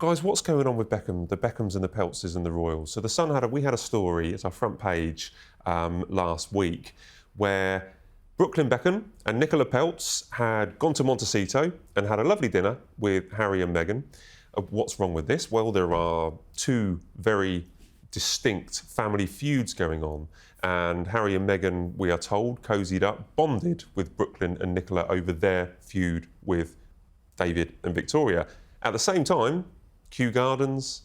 Guys, what's going on with Beckham, the Beckhams and the Peltzes and the Royals? So the Sun we had a story, it's our front page last week, where Brooklyn Beckham and Nicola Peltz had gone to Montecito and had a lovely dinner with Harry and Meghan. What's wrong with this? Well, there are two very distinct family feuds going on, and Harry and Meghan, we are told, cozied up, bonded with Brooklyn and Nicola over their feud with David and Victoria. At the same time, Kew Gardens,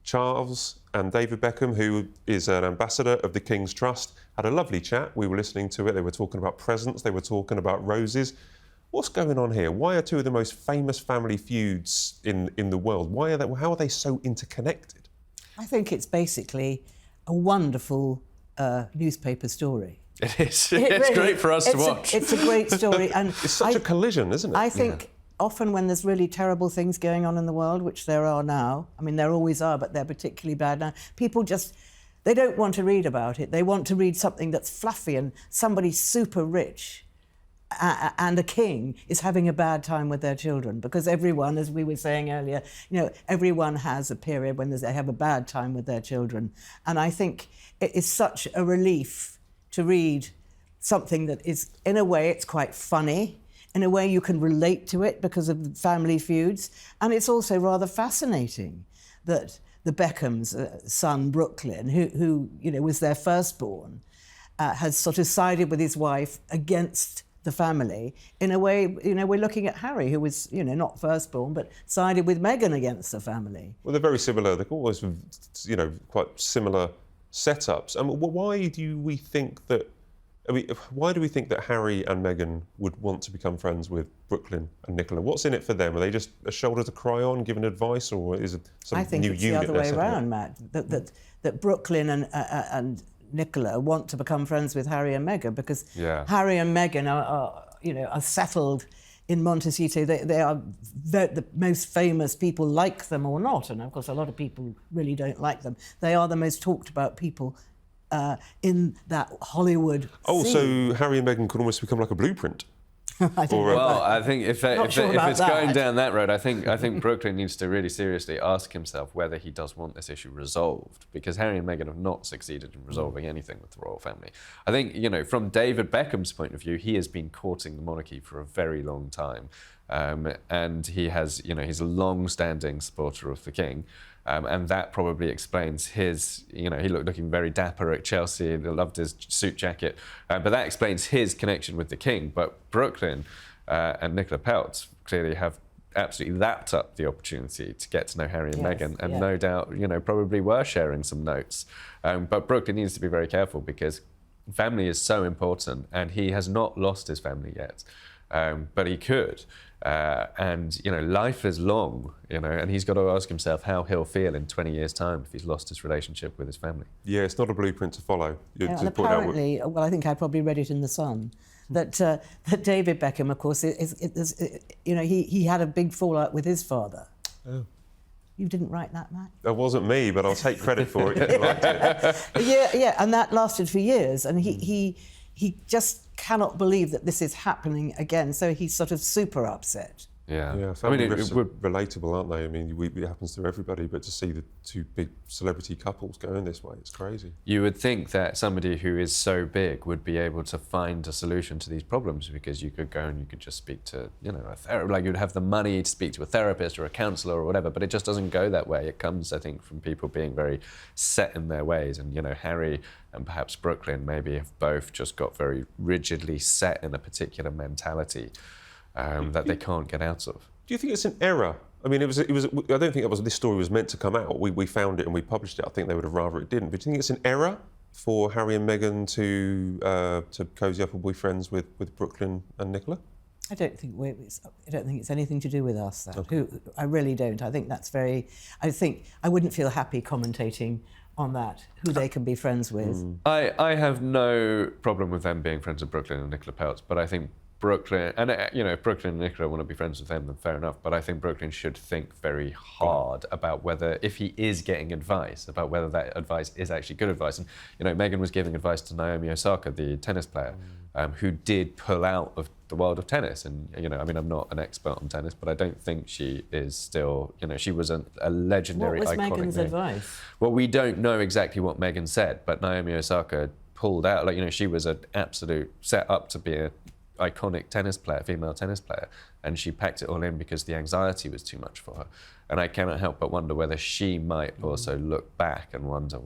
Charles and David Beckham, who is an ambassador of the King's Trust, had a lovely chat. We were listening to it. They were talking about presents. They were talking about roses. What's going on here? Why are two of the most famous family feuds in the world? How are they so interconnected? I think it's basically a wonderful newspaper story. It is. It's great for us to watch. It's a great story. And it's such a collision, isn't it? I think often when there's really terrible things going on in the world, which there are now, I mean, there always are, but they're particularly bad now, people just, they don't want to read about it. They want to read something that's fluffy, and somebody super rich and a king is having a bad time with their children, because everyone, as we were saying earlier, everyone has a period when they have a bad time with their children. And I think it is such a relief to read something that is, in a way, it's quite funny. In a way, you can relate to it because of the family feuds. And it's also rather fascinating that the Beckhams' son, Brooklyn, who was their firstborn, has sort of sided with his wife against the family. In a way, we're looking at Harry, who was, not firstborn, but sided with Meghan against the family. Well, they're very similar. They're always, quite similar setups. And why do we think that Harry and Meghan would want to become friends with Brooklyn and Nicola? What's in it for them? Are they just a shoulder to cry on, giving advice, or is it some new unit? I think it's the other way around, Matt. That Brooklyn and Nicola want to become friends with Harry and Meghan because Harry and Meghan are settled in Montecito. They are the most famous people, like them or not, and of course a lot of people really don't like them. They are the most talked about people in that Hollywood scene. So Harry and Meghan could almost become like a blueprint. I think if it's going down that road, I think Brooklyn needs to really seriously ask himself whether he does want this issue resolved, because Harry and Meghan have not succeeded in resolving anything with the royal family. I think, from David Beckham's point of view, he has been courting the monarchy for a very long time. And he has, he's a long-standing supporter of the king. And that probably explains his, he looking very dapper at Chelsea. They loved his suit jacket. But that explains his connection with the king. But Brooklyn and Nicola Peltz clearly have absolutely lapped up the opportunity to get to know Harry and Meghan, and no doubt, probably were sharing some notes. But Brooklyn needs to be very careful, because family is so important, and he has not lost his family yet. But he could. And life is long, and he's got to ask himself how he'll feel in 20 years' time if he's lost his relationship with his family. Yeah, it's not a blueprint to follow. And apparently, I think I probably read it in The Sun, that David Beckham, of course, he had a big fallout with his father. Oh. You didn't write that, Matt? That wasn't me, but I'll take credit for it if you liked it. Yeah, and that lasted for years, and he just cannot believe that this is happening again, so he's sort of super upset. Yeah. Family rifts are relatable, aren't they? I mean, it happens to everybody, but to see the two big celebrity couples going this way, it's crazy. You would think that somebody who is so big would be able to find a solution to these problems, because you could go and you could just speak to, a therapist, like you'd have the money to speak to a therapist or a counsellor or whatever, but it just doesn't go that way. It comes, I think, from people being very set in their ways, and, Harry and perhaps Brooklyn maybe have both just got very rigidly set in a particular mentality that they can't get out of. Do you think it's an error? I mean, it was. I don't think this story was meant to come out. We found it and we published it. I think they would have rather it didn't. But do you think it's an error for Harry and Meghan to cosy up and be friends with Brooklyn and Nicola? I don't think it's anything to do with us. I really don't. I think that's very. I wouldn't feel happy commentating on that, who they can be friends with. I have no problem with them being friends with Brooklyn and Nicola Peltz, but I think Brooklyn, and if Brooklyn and Nicola want to be friends with them, then fair enough. But I think Brooklyn should think very hard about whether, if he is getting advice, about whether that advice is actually good advice. And Meghan was giving advice to Naomi Osaka, the tennis player, who did pull out of the world of tennis. And, I mean, I'm not an expert on tennis, but I don't think she is still, she was a legendary, iconic What was Meghan's name. advice? Well, we don't know exactly what Meghan said, but Naomi Osaka pulled out, she was an absolute set up to be an iconic female tennis player, and she packed it all in because the anxiety was too much for her. And I cannot help but wonder whether she might also look back and wonder,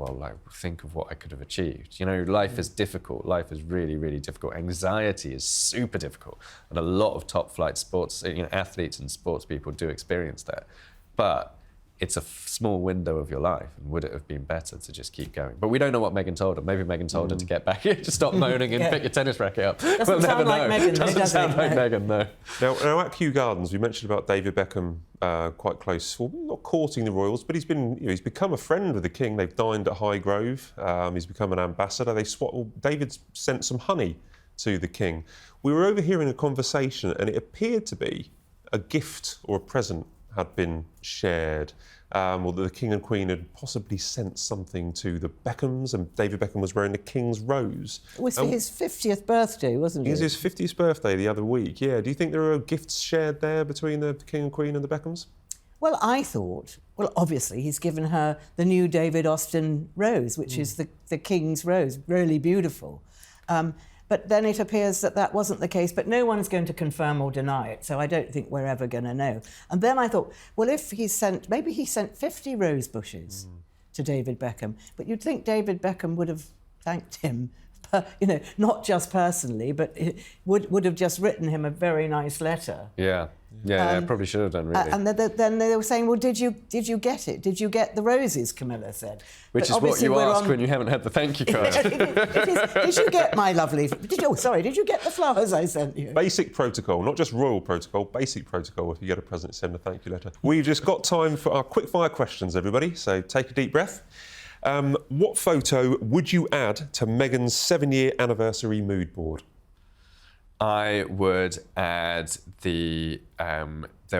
think of what I could have achieved. Life is difficult. Life is really, really difficult. Anxiety is super difficult. And a lot of top flight sports, athletes and sports people do experience that. But it's a small window of your life, and would it have been better to just keep going? But we don't know what Meghan told her. Maybe Meghan told her to get back in, to stop moaning and pick your tennis racket up. Doesn't sound like Meghan, though, Doesn't sound like Meghan, no. Now at Kew Gardens, we mentioned about David Beckham, quite close, well, not courting the royals, but he's become a friend with the king. They've dined at Highgrove. He's become an ambassador. David's sent some honey to the king. We were overhearing a conversation, and it appeared to be a gift or a present had been shared, or that the King and Queen had possibly sent something to the Beckhams, and David Beckham was wearing the King's rose. It was for his 50th birthday, wasn't it? It was his 50th birthday the other week, yeah. Do you think there are gifts shared there between the King and Queen and the Beckhams? Well, I thought, obviously he's given her the new David Austin rose, which is the King's rose, really beautiful. But then it appears that wasn't the case, but no one's going to confirm or deny it, so I don't think we're ever going to know. And then I thought, well, if maybe he sent 50 rose bushes to David Beckham, but you'd think David Beckham would have thanked him, not just personally, but would have just written him a very nice letter. Yeah, probably should have done, really. And then they were saying, well, did you get it? Did you get the roses, Camilla said. Which is what you ask when you haven't had the thank you card. Did you get my lovely... Did you get the flowers I sent you? Basic protocol, not just royal protocol, basic protocol. If you get a present, send a thank you letter. We've just got time for our quick-fire questions, everybody, so take a deep breath. What photo would you add to Meghan's 7-year anniversary mood board? I would add there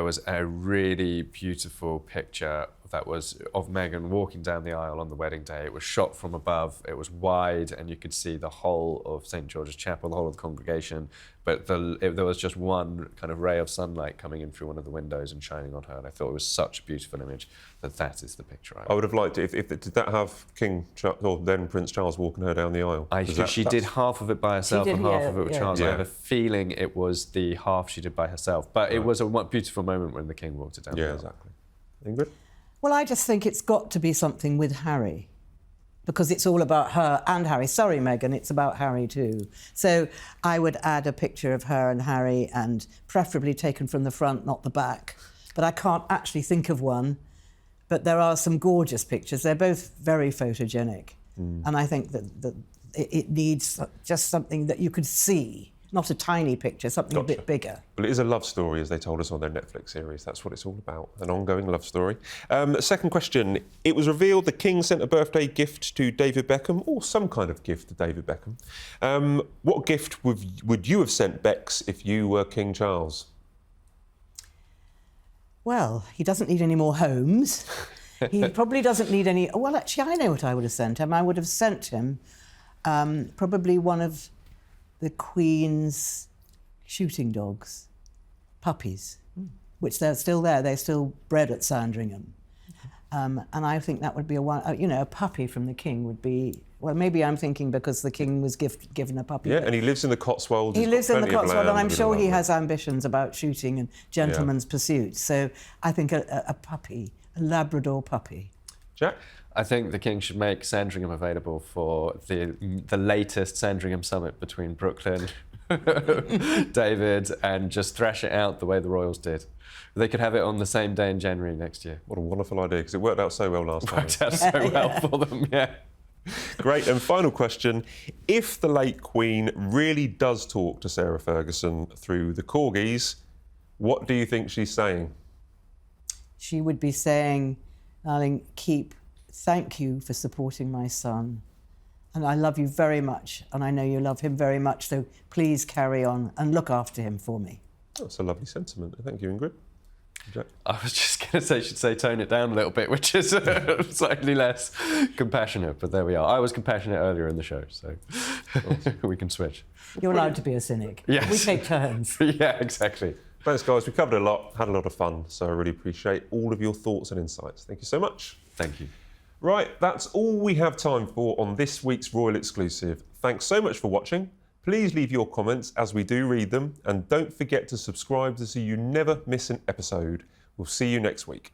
was a really beautiful picture that was of Meghan walking down the aisle on the wedding day. It was shot from above, it was wide, and you could see the whole of St. George's Chapel, the whole of the congregation, but there was just one kind of ray of sunlight coming in through one of the windows and shining on her, and I thought it was such a beautiful image that is the picture I would have liked it. Did that have King Charles, or then Prince Charles, walking her down the aisle? I think she did half of it by herself and half of it with Charles. Yeah. I have a feeling it was the half she did by herself, but it was a beautiful moment when the King walked it down the aisle. Yeah, exactly. Ingrid? Well, I just think it's got to be something with Harry, because it's all about her and Harry. Sorry, Meghan, it's about Harry too. So I would add a picture of her and Harry, and preferably taken from the front, not the back. But I can't actually think of one. But there are some gorgeous pictures. They're both very photogenic. And I think that it needs just something that you could see. Not a tiny picture, something a bit bigger. Well, it is a love story, as they told us on their Netflix series. That's what it's all about, an ongoing love story. Second question. It was revealed the King sent a birthday gift to David Beckham, or some kind of gift to David Beckham. What gift would you have sent Bex if you were King Charles? Well, he doesn't need any more homes. He probably doesn't need any... Well, actually, I know what I would have sent him. I would have sent him probably one of the Queen's shooting dogs, puppies, which they're still there. They're still bred at Sandringham. And I think that would be a puppy from the King would be... Well, maybe I'm thinking because the King was given a puppy. Yeah, and he lives in the Cotswolds. He lives in the Cotswolds, and I'm sure he has ambitions about shooting and gentleman's pursuits. So I think a puppy, a Labrador puppy. Jack? I think the King should make Sandringham available for the latest Sandringham summit between Brooklyn, David, and just thrash it out the way the Royals did. They could have it on the same day in January next year. What a wonderful idea, because it worked out so well last time. Worked out so well for them, yeah. Great, and final question. If the late Queen really does talk to Sarah Ferguson through the corgis, what do you think she's saying? She would be saying, darling, thank you for supporting my son. And I love you very much, and I know you love him very much, so please carry on and look after him for me. That's a lovely sentiment. Thank you, Ingrid. Jack? I was just going to say, she'd say tone it down a little bit, which is slightly less compassionate, but there we are. I was compassionate earlier in the show, so... We can switch. You're allowed to be a cynic. Yes. We take turns. Yeah, exactly. Thanks, guys. We covered a lot, had a lot of fun, so I really appreciate all of your thoughts and insights. Thank you so much. Thank you. Right, that's all we have time for on this week's Royal Exclusive. Thanks so much for watching. Please leave your comments as we do read them, and don't forget to subscribe so you never miss an episode. We'll see you next week.